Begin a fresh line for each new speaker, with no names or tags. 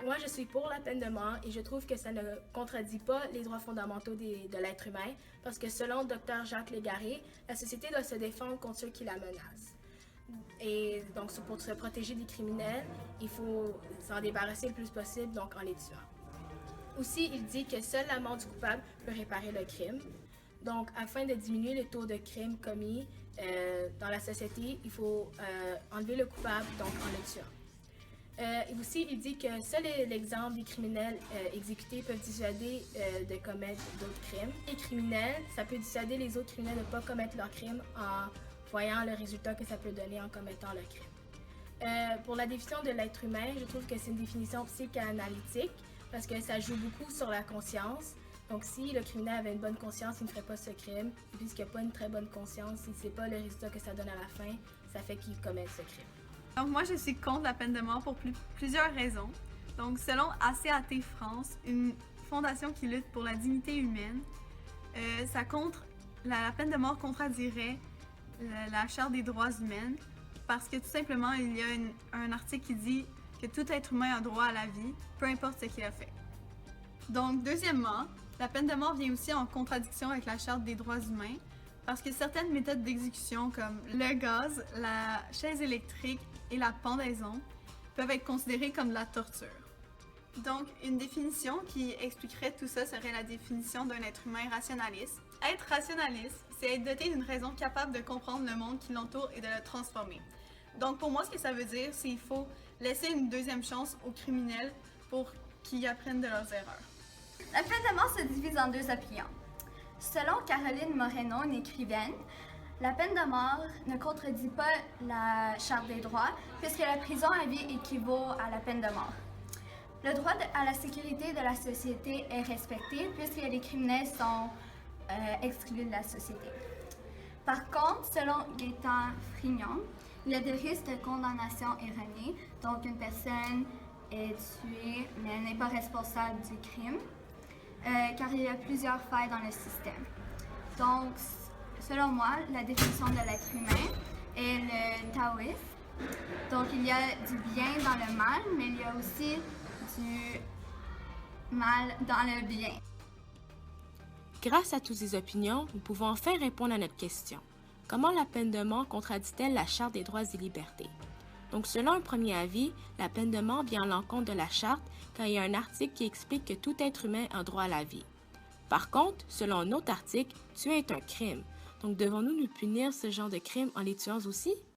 Moi, je suis pour la peine de mort et je trouve que ça ne contredit pas les droits fondamentaux de l'être humain parce que selon Dr Jacques Légaré, la société doit se défendre contre ceux qui la menacent. Et donc, pour se protéger des criminels, il faut s'en débarrasser le plus possible, donc en les tuant. Aussi, il dit que seule la mort du coupable peut réparer le crime. Donc, afin de diminuer le taux de crimes commis dans la société, il faut enlever le coupable, donc en le tuant. Et aussi, il dit que seul l'exemple des criminels exécutés peuvent dissuader de commettre d'autres crimes. Les criminels, ça peut dissuader les autres criminels de ne pas commettre leurs crimes en voyant le résultat que ça peut donner en commettant le crime. Pour la définition de l'être humain, je trouve que c'est une définition psychanalytique parce que ça joue beaucoup sur la conscience. Donc, si le criminel avait une bonne conscience, il ne ferait pas ce crime. Et puisqu'il n'a pas une très bonne conscience, il ne sait pas le résultat que ça donne à la fin, ça fait qu'il commet ce crime.
Donc moi, je suis contre la peine de mort pour plusieurs raisons. Donc selon ACAT France, une fondation qui lutte pour la dignité humaine, la peine de mort contradirait la Charte des droits humains parce que tout simplement, il y a un article qui dit que tout être humain a droit à la vie, peu importe ce qu'il a fait. Donc deuxièmement, la peine de mort vient aussi en contradiction avec la Charte des droits humains parce que certaines méthodes d'exécution comme le gaz, la chaise électrique et la pendaison peuvent être considérées comme de la torture. Donc, une définition qui expliquerait tout ça serait la définition d'un être humain rationaliste. Être rationaliste, c'est être doté d'une raison capable de comprendre le monde qui l'entoure et de le transformer. Donc, pour moi, ce que ça veut dire, c'est qu'il faut laisser une deuxième chance aux criminels pour qu'ils apprennent de leurs erreurs.
La peine de mort se divise en deux opinions. Selon Caroline Moreno, une écrivaine, la peine de mort ne contredit pas la Charte des droits puisque la prison à vie équivaut à la peine de mort. Le droit à la sécurité de la société est respecté puisque les criminels sont exclus de la société. Par contre, selon Gaëtan Frignon, il y a des risques de condamnation erronée, donc une personne est tuée mais elle n'est pas responsable du crime. Car il y a plusieurs failles dans le système. Donc, selon moi, la définition de l'être humain est le taoïsme. Donc, il y a du bien dans le mal, mais il y a aussi du mal dans le bien.
Grâce à toutes ces opinions, nous pouvons enfin répondre à notre question. Comment la peine de mort contradit-elle la Charte des droits et libertés? Donc, selon un premier avis, la peine de mort vient à l'encontre de la Charte car il y a un article qui explique que tout être humain a droit à la vie. Par contre, selon un autre article, tuer est un crime. Donc, devons-nous nous punir ce genre de crime en les tuant aussi?